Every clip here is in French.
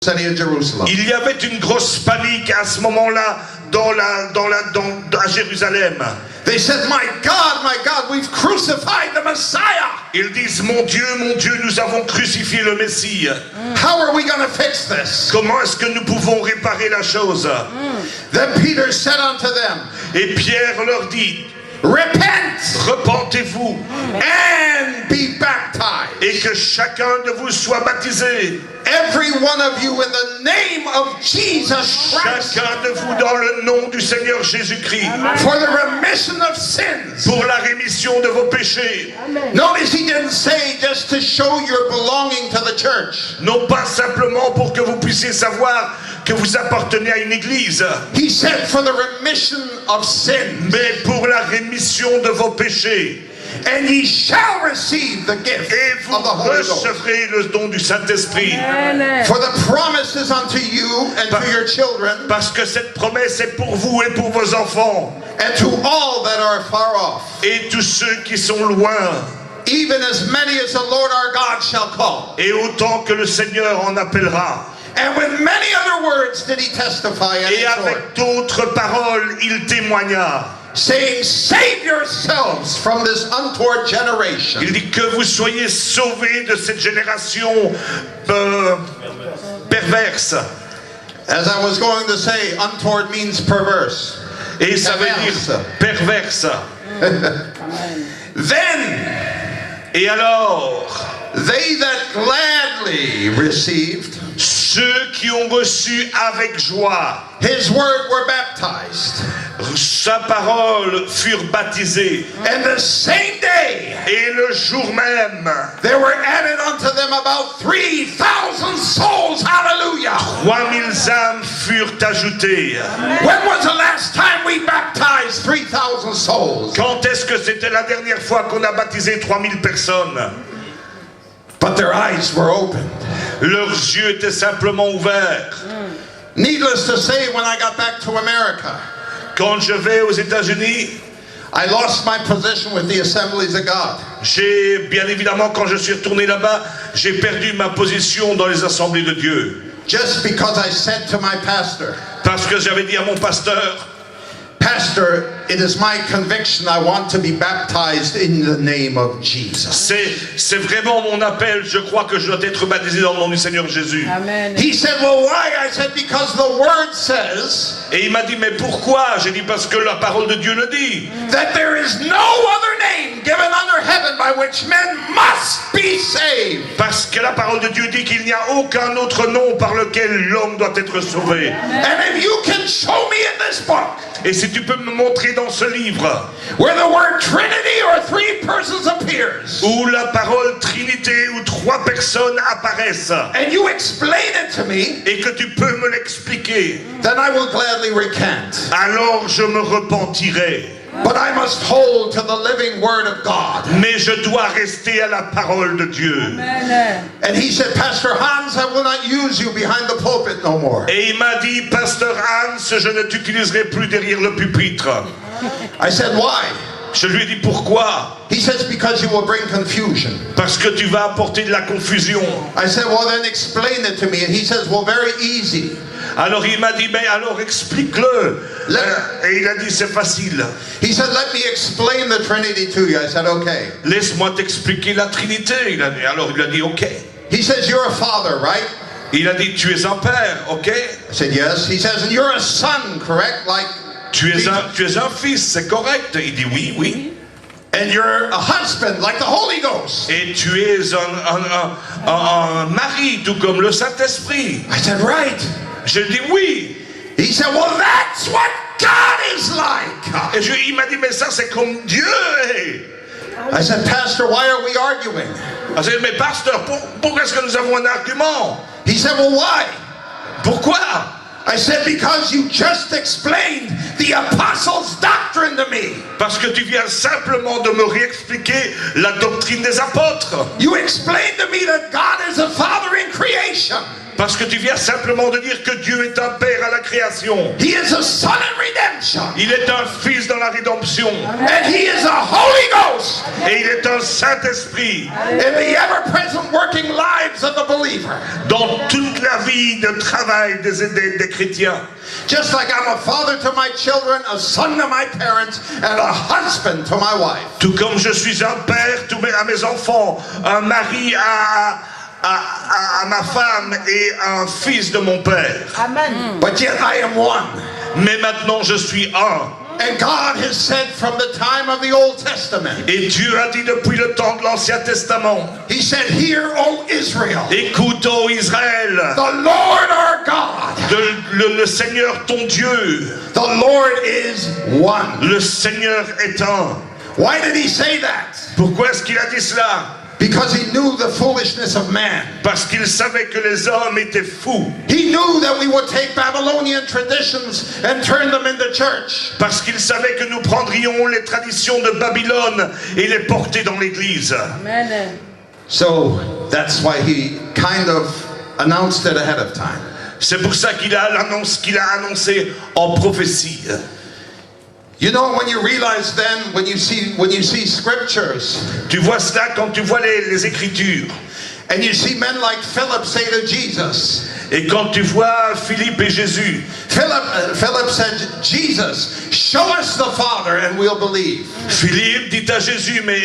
city of Jerusalem. Il y avait une grosse panique à ce moment-là à Jérusalem. They said, my God, we've crucified the Messiah. Ils disent, mon Dieu, nous avons crucifié le Messie. How are we going to fix this? Comment est-ce que nous pouvons réparer la chose? Then Peter said unto them, Et Pierre leur dit, repent repentez-vous and be baptized, et que chacun de vous soit baptisé. every one of you, in the name of Jesus Christ, Chacun de vous dans le nom du Seigneur Jésus-Christ. for the remission of sins. Pour la rémission de vos péchés. Notice he didn't say just to show your belonging to the church. Non pas simplement pour que vous puissiez savoir que vous appartenez à une église. He said for the remission of sins. Mais pour la rémission de vos péchés. And ye shall receive the gift Et vous of the Holy Ghost. recevrez le don du Saint-Esprit. For the promises unto you and to your children, Parce que cette promesse est pour vous et pour vos enfants. and to all that are far off, Et tous ceux qui sont loin. even as many as the Lord our God shall call. Et autant que le Seigneur en appellera. And with many other words did he testify and Et exhort, avec d'autres paroles, il témoigna. saying, save yourselves from this untoward generation. Il dit que vous soyez sauvés de cette génération perverse. As I was going to say, untoward means perverse. Et ça veut dire perverse. Then Et alors, they that gladly received ceux qui ont reçu avec joie his word were baptized. sa parole furent baptisés. And the same day Et le jour même, there were added unto them about 3,000 souls. Hallelujah. 3000 âmes furent ajoutées. When was the last time we baptized 3,000 souls? Quand est-ce que c'était la dernière fois qu'on a baptisé 3000 personnes? But their eyes were opened. Leurs yeux étaient simplement ouverts. Needless to say, when I got back to America, Quand je vais aux États-Unis, I lost my position with the Assemblies of God. j'ai, bien évidemment, quand je suis retourné là-bas, j'ai perdu ma position dans les assemblées de Dieu. Just because I said to my pastor, Parce que j'avais dit à mon pasteur, Pastor, it is my conviction I want to be baptized in the name of Jesus. c'est vraiment mon appel, je crois que je dois être baptisé dans le nom du Seigneur Jésus. Amen. He said, well, why? I said, because the word says Et il m'a dit, mais pourquoi? J'ai dit, parce que la parole de Dieu le dit. that there is no other name given under heaven by which men must be saved. Parce que la parole de Dieu dit qu'il n'y a aucun autre nom par lequel l'homme doit être sauvé. And if you can show me in this book Et si tu peux me montrer dans ce livre where the word Trinity or three persons appears, où la parole Trinité, où 3 personnes apparaissent, and you explain it to me, et que tu peux me l'expliquer, then I will gladly recant. alors je me repentirai. But I must hold to the living word of God. Mais je dois rester à la parole de Dieu. Amen. And he said, Pastor Hans, I will not use you behind the pulpit no more. Et il m'a dit, Pasteur Hans, je ne t'utiliserai plus derrière le pupitre. I said, why? Je lui ai dit, pourquoi? He says, because you will bring confusion. Parce que tu vas apporter de la confusion. I said, well, then explain it to me. And he says, well, very easy. Alors il m'a dit, mais alors explique-le. Et il a dit, c'est facile. He said, let me explain the Trinity to you. I said, okay. Laisse-moi t'expliquer la Trinité. Alors il a dit, ok. He says, you're a father, right? Il a dit, tu es un père, ok? I said, yes. He says, and you're a son, correct? Like, Tu es un fils, c'est correct. Il dit, oui, oui. and you're a husband, like the Holy Ghost. Et tu es un mari, tout comme le Saint-Esprit. I said, right. Je dis oui. He said, well, that's what God is like. Et il m'a dit, mais ça c'est comme Dieu est. I said, Pastor, why are we arguing? Je dit, mais pasteur, pourquoi est-ce que nous avons un argument? He said, well, why? Pourquoi? I said, because you just explained the apostles' doctrine to me. Parce que tu viens simplement de me réexpliquer la doctrine des apôtres. You explained to me that God is a father in creation. Parce que tu viens simplement de dire que Dieu est un père à la création. He is a son in redemption. Il est un fils dans la rédemption. And he is a Holy Ghost Et il est un Saint-Esprit. in the ever-present working lives of the believer. Dans toute la vie de travail des chrétiens. Just like I'm a father to my children, a son to my parents, and a husband to my wife. Tout comme je suis un père à mes enfants, un mari à ma femme et un fils de mon père. Amen. But yet I am one. Mais maintenant je suis un. And God has said from the time of the Old Testament, Et Dieu a dit depuis le temps de l'Ancien Testament, He said, "Hear, O Israel, écoute, ô Israël, the Lord our God, le Seigneur ton Dieu, the Lord is one." le Seigneur est un. Why did He say that? Pourquoi est-ce qu'il a dit cela? Because He knew the foolishness of man. Parce qu'il savait que les hommes étaient fous. He knew that we would take Babylonian traditions and turn them into church. Parce qu'il savait que nous prendrions les traditions de Babylone et les porter dans l'église. Amen. So that's why He kind of announced it ahead of time. C'est pour ça qu'il a annoncé en prophétie. You know, when you realize then, when you see scriptures, Tu vois cela quand tu vois les Écritures. and you see men like Philip say to Jesus, Et quand tu vois Philippe et Jésus, Philip said, "Jesus, show us the Father and we'll believe." Philippe dit à Jésus, mais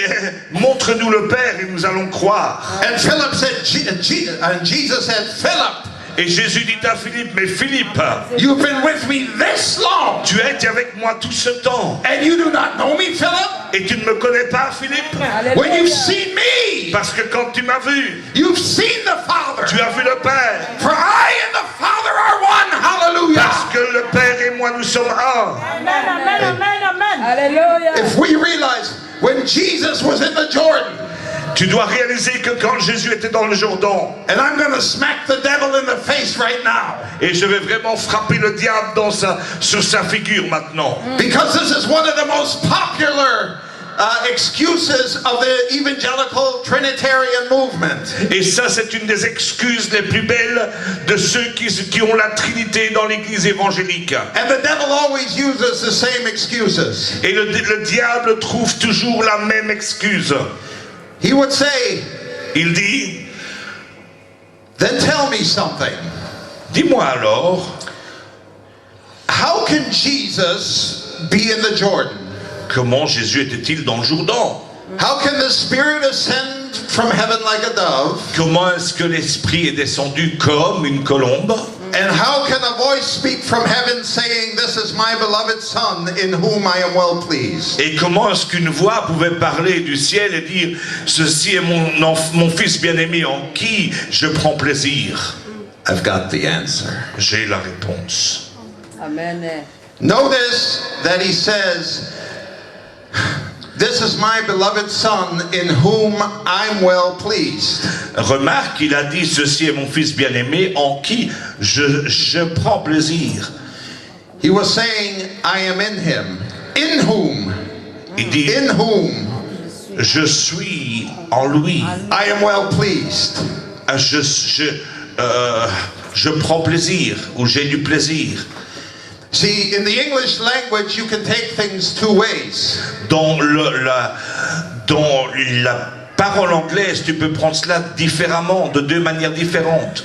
montre-nous le Père et nous allons croire. And Philip said, and Jesus said, "Philip, Et Jésus dit à Philippe, mais Philippe, you've been with me this long, tu as été avec moi tout ce temps. and you do not know me, Philip? Et tu ne me connais pas, Philippe? When you've seen me, Parce que quand tu m'as vu, you've seen the Father. tu as vu le Père. For I and the Father are one." Hallelujah. Parce que le Père et moi, nous sommes un. Amen. Amen. Amen. Amen. Hallelujah. If we realize when Jesus was in the Jordan, Tu dois réaliser que quand Jésus était dans le Jourdain, and I'm going to smack the devil in the face right now, et je vais vraiment frapper le diable sur sa figure maintenant. because this is one of the most popular excuses of the evangelical Trinitarian movement. Et ça, c'est une des excuses les plus belles de ceux qui ont la Trinité dans l'Église évangélique. And the devil always uses the same excuses. Et le diable trouve toujours la même excuse. He would say, Il dit, "Then tell me something. dis-moi alors, How can Jesus be in the Jordan? comment Jésus était-il dans le Jourdain? How can the Spirit ascend from heaven like a dove? Comment est-ce que l'Esprit est descendu comme une colombe? And how can a voice speak from heaven saying, 'This is my beloved Son in whom I am well pleased'?" Et comment est-ce qu'une voix pouvait parler du ciel et dire « Ceci est mon fils bien-aimé en qui je prends plaisir ?» I've got the answer. J'ai la réponse. Amen. Notice that he says, "This is my beloved Son in whom I'm well pleased." Remarque, il a dit « Ceci est mon fils bien-aimé en qui je prends plaisir. » He was saying, "I am in him." In whom? Il dit In whom « Je suis en lui. I am well pleased. Je prends plaisir ou j'ai du plaisir. » See, in the English language, you can take things two ways. Dans la parole anglaise, tu peux prendre cela différemment, de deux manières différentes.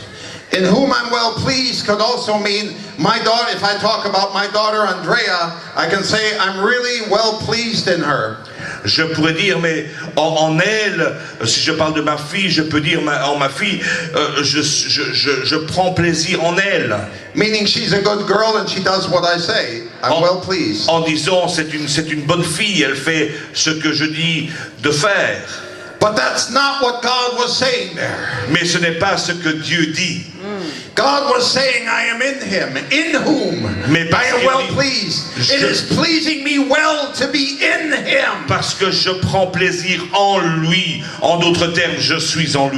In whom I'm well pleased could also mean my daughter. If I talk about my daughter Andrea, I can say I'm really well pleased in her. Je pourrais dire, mais en elle, si je parle de ma fille, je peux dire en ma fille, je prends plaisir en elle. Meaning she's a good girl and she does what I say. I'm well pleased. En disant, c'est une bonne fille, elle fait ce que je dis de faire. But that's not what God was saying there. Mais ce n'est pas ce que Dieu dit. God was saying, "I am in him, in whom Mais parce I am qu'il well dit, pleased." It is pleasing me well to be in him. Parce que je prends plaisir en lui. En d'autres termes, je suis en lui.